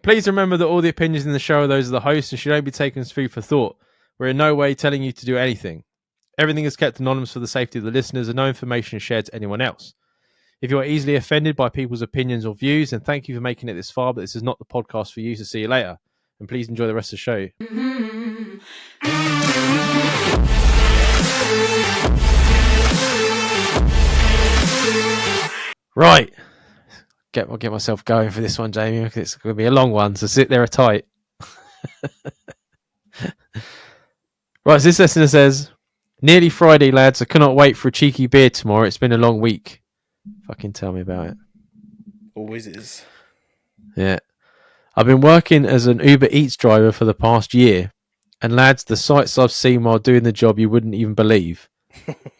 Please remember that all the opinions in the show are those of the host and should only be taken as food for thought. We're in no way telling you to do anything. Everything is kept anonymous for the safety of the listeners and no information is shared to anyone else. If you are easily offended by people's opinions or views, then thank you for making it this far, but this is not the podcast for you, so see you later. And please enjoy the rest of the show. Right. I'll get myself going for this one, Jamie, because it's going to be a long one, so sit there tight. Right, so this listener says, nearly Friday, lads. I cannot wait for a cheeky beer tomorrow. It's been a long week. Fucking tell me about it. Always is. Yeah. I've been working as an Uber Eats driver for the past year. And lads, the sights I've seen while doing the job you wouldn't even believe.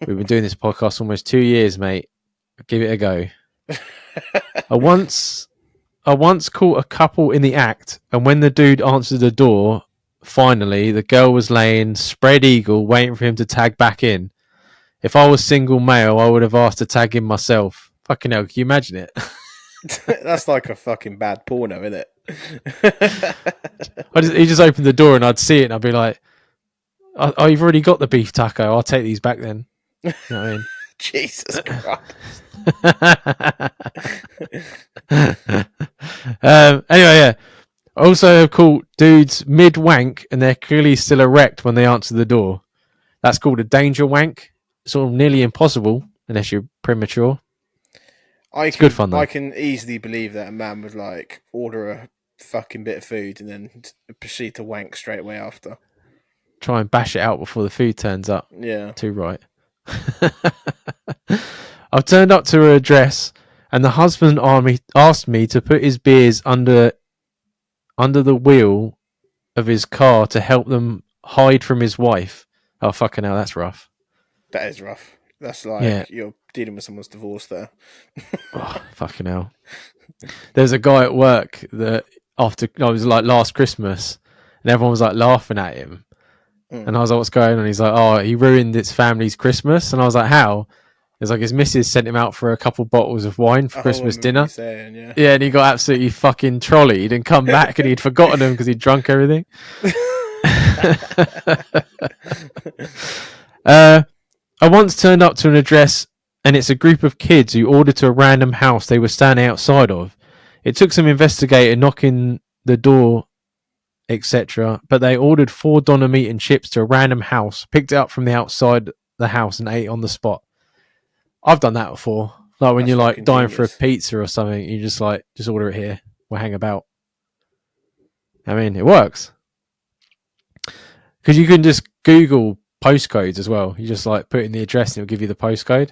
We've been doing this podcast almost 2 years, mate. Give it a go. I once caught a couple in the act, and when the dude answered the door, finally, the girl was laying spread eagle waiting for him to tag back in. If I was single male, I would have asked to tag in myself. Fucking hell, can you imagine it? That's like a fucking bad porno, isn't it? He just opened the door and I'd see it and I'd be like, oh, you've already got the beef taco. I'll take these back then. You know what I mean? Jesus Christ. Anyway, yeah. I also have caught dudes mid-wank and they're clearly still erect when they answer the door. That's called a danger wank. Sort of nearly impossible unless you're premature. It's good fun, though. I can easily believe that a man would like order a fucking bit of food and then proceed to wank straight away after. Try and bash it out before the food turns up. Yeah. Too right. I've turned up to her address and the husband asked me to put his beers under the wheel of his car to help them hide from his wife. Oh, fucking hell, that's rough. That is rough. That's like you're dealing with someone's divorce there. Oh, fucking hell. There's a guy at work that it was like last Christmas and everyone was like laughing at him. And I was like, what's going on? He's like, oh, he ruined his family's Christmas. And I was like, how? It's like his missus sent him out for a couple bottles of wine for Christmas dinner. Saying, yeah, and he got absolutely fucking trolleyed and come back and he'd forgotten them because he'd drunk everything. I once turned up to an address and it's a group of kids who ordered to a random house they were standing outside of. It took some investigating, knocking the door, etc. But they ordered 4 doner meat and chips to a random house, picked it up from the outside the house and ate on the spot. I've done that before. Like when you're like dying for a pizza or something, you just order it here. We'll hang about. I mean, it works. Because you can just Google postcodes as well. You just like put in the address and it'll give you the postcode.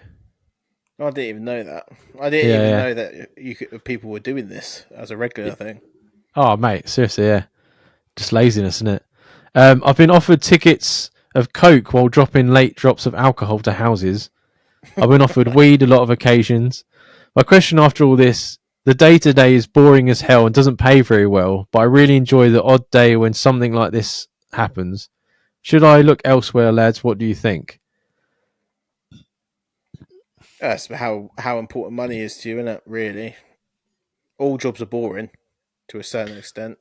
I didn't even know that. I didn't even know that people were doing this as a regular thing. Oh, mate, seriously, yeah. Just laziness, isn't it? I've been offered tickets of Coke while dropping late drops of alcohol to houses. I've been offered weed a lot of occasions. My question after all this, the day-to-day is boring as hell and doesn't pay very well, but I really enjoy the odd day when something like this happens. Should I look elsewhere, lads? What do you think? That's how important money is to you, isn't it? Really, all jobs are boring to a certain extent.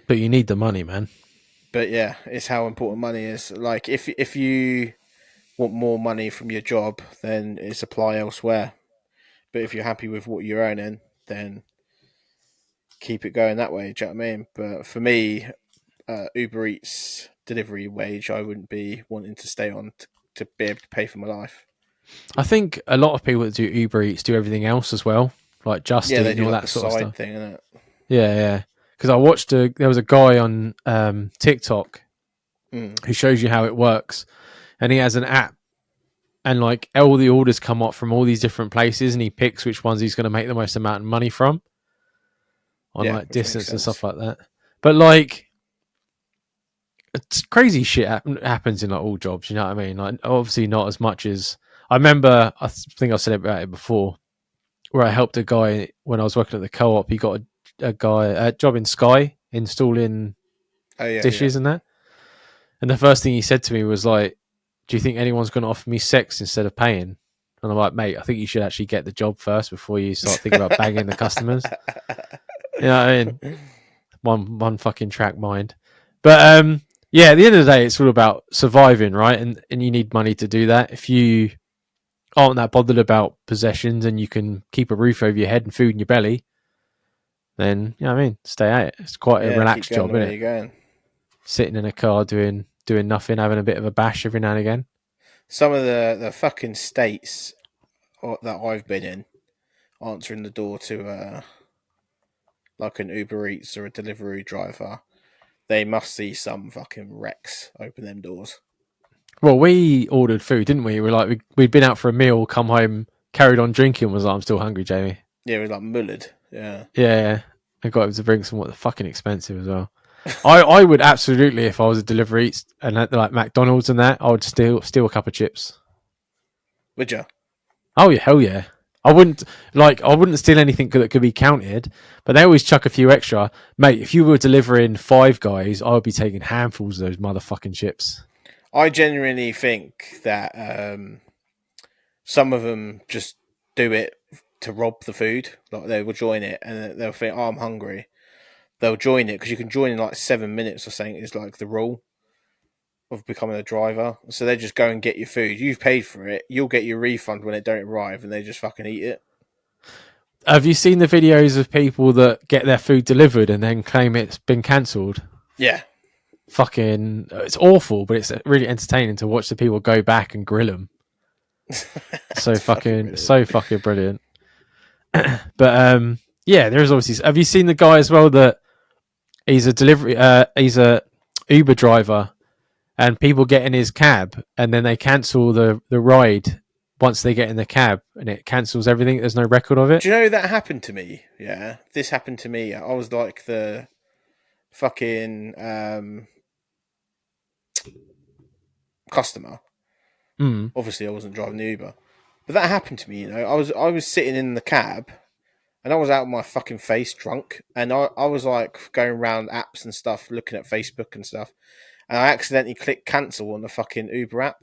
But you need the money, man. But yeah, it's how important money is. Like if you want more money from your job, then it's apply elsewhere. But if you're happy with what you're earning, then keep it going that way. Do you know what I mean? But for me, Uber Eats delivery wage, I wouldn't be wanting to stay on to be able to pay for my life. I think a lot of people that do Uber Eats do everything else as well, like Just Eat and all that sort of stuff. Thing, isn't it? Yeah. Because I watched there was a guy on TikTok who shows you how it works, and he has an app, and like all the orders come up from all these different places, and he picks which ones he's going to make the most amount of money from on like distance and stuff like that. But like, it's crazy shit happens in like all jobs. You know what I mean? Like, obviously not as much as I remember. I think I've said about it before, where I helped a guy when I was working at the co-op. He got a job in Sky installing dishes and that. And the first thing he said to me was like, "Do you think anyone's going to offer me sex instead of paying?" And I'm like, "Mate, I think you should actually get the job first before you start thinking about bagging the customers." You know what I mean? one fucking track mind. But yeah, at the end of the day, it's all about surviving, right? And you need money to do that. If you aren't that bothered about possessions and you can keep a roof over your head and food in your belly, then you know what I mean, stay at it. It's quite a relaxed job, isn't it? Going. Sitting in a car doing nothing, having a bit of a bash every now and again. Some of the fucking states that I've been in, answering the door to like an Uber Eats or a delivery driver, they must see some fucking wrecks open them doors. Well, we ordered food, didn't we? We'd been out for a meal, come home, carried on drinking, was like, I'm still hungry, Jamie. Yeah, we like mullered. Yeah. Yeah. I got him to bring some fucking expensive as well. I would absolutely, if I was a delivery Eats and like McDonald's and that, I would steal a cup of chips. Would you? Oh yeah, hell yeah. I wouldn't steal anything that could be counted, but they always chuck a few extra. Mate, if you were delivering Five Guys, I would be taking handfuls of those motherfucking chips. I genuinely think that some of them just do it to rob the food. Like they will join it and they'll think, "Oh, I'm hungry." They'll join it because you can join in like 7 minutes or something. Is like the rule of becoming a driver. So they just go and get your food. You've paid for it. You'll get your refund when it don't arrive, and they just fucking eat it. Have you seen the videos of people that get their food delivered and then claim it's been cancelled? Yeah. Fucking, it's awful, but it's really entertaining to watch the people go back and grill them. so fucking brilliant. But yeah, there is obviously. Have you seen the guy as well that he's a Uber driver, and people get in his cab and then they cancel the ride once they get in the cab, and it cancels everything. There's no record of it. Do you know that happened to me? Yeah, this happened to me. I was like the fucking customer. Obviously, I wasn't driving the Uber, but that happened to me. You know, I was sitting in the cab, and I was out of my fucking face, drunk, and I was like going around apps and stuff, looking at Facebook and stuff, and I accidentally clicked cancel on the fucking Uber app,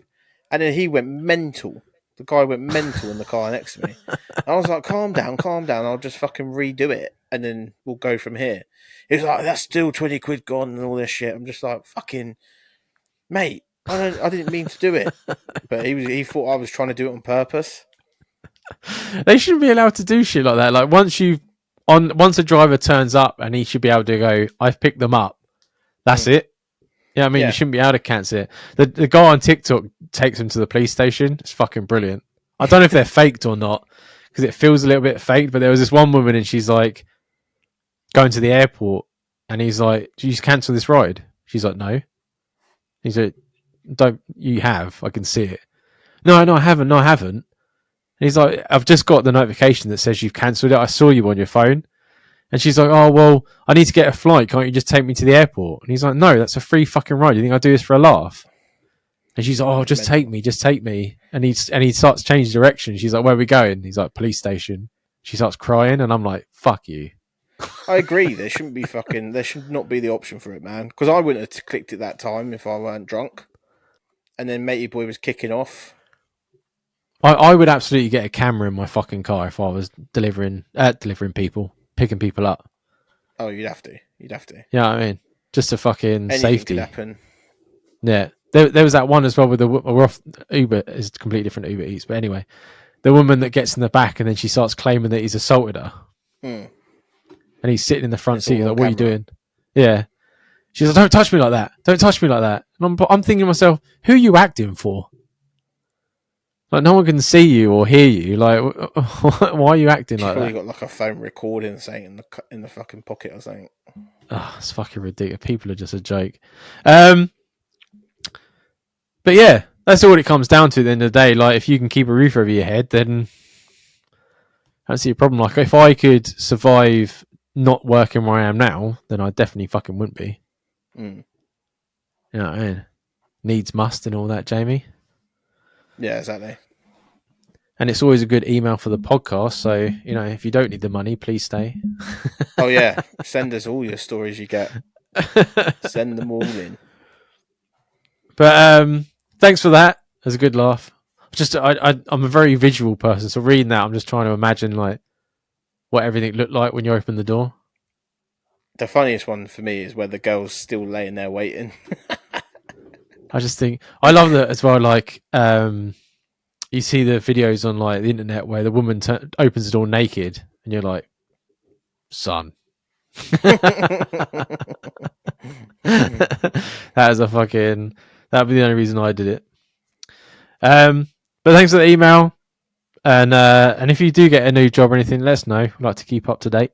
and then he went mental. The guy went mental in the car next to me. I was like, calm down. I'll just fucking redo it, and then we'll go from here. He was like, that's still 20 quid gone and all this shit. I'm just like, fucking, mate, I didn't mean to do it. But he thought I was trying to do it on purpose. They shouldn't be allowed to do shit like that. Like once a driver turns up and he should be able to go, I've picked them up. That's it. Yeah, I mean, you shouldn't be able to cancel it. The guy on TikTok takes him to the police station. It's fucking brilliant. I don't know if they're faked or not because it feels a little bit faked. But there was this one woman and she's like going to the airport and he's like, "Did you just cancel this ride?" She's like, "No." He's like, "Don't you have? I can see it." No, I haven't. No, I haven't. And he's like, "I've just got the notification that says you've cancelled it. I saw you on your phone." And she's like, "Oh, well, I need to get a flight. Can't you just take me to the airport?" And he's like, "No, that's a free fucking ride. You think I do this for a laugh?" And she's like, "Oh, just take me. And he starts changing direction. She's like, "Where are we going?" He's like, "Police station." She starts crying and I'm like, "Fuck you." I agree. There should not be the option for it, man. Because I wouldn't have clicked it that time if I weren't drunk. And then matey boy was kicking off. I would absolutely get a camera in my fucking car if I was delivering people, picking people up. Oh, you'd have to. Yeah, I mean, just a fucking Anything safety. Could happen. Yeah, there was that one as well with Uber is completely different Uber Eats, but anyway, the woman that gets in the back and then she starts claiming that he's assaulted her, and he's sitting in the front seat like, "What are you doing?" Yeah, she's like, "Don't touch me like that! Don't touch me like that!" And I'm thinking to myself, "Who are you acting for? Like, no one can see you or hear you. Like, why are you acting like that?" You got like a phone recording saying in the fucking pocket or something. Oh, it's fucking ridiculous. People are just a joke. But yeah, that's all it comes down to at the end of the day. Like, if you can keep a roof over your head, then I don't see a problem. Like, if I could survive not working where I am now, then I definitely fucking wouldn't be. You know what I mean? Needs must and all that, Jamie. Yeah, exactly. And it's always a good email for the podcast. So, you know, if you don't need the money, please stay. Oh, yeah. Send us all your stories you get. Send them all in. But thanks for that. It was a good laugh. I'm a very visual person. So reading that, I'm just trying to imagine, like, what everything looked like when you open the door. The funniest one for me is where the girl's still laying there waiting. I just think I love that as well. Like, you see the videos on like the internet where the woman opens the door naked, and you're like, son. That is a fucking. That'd be the only reason I did it. But thanks for the email, and if you do get a new job or anything, let us know. We'd like to keep up to date.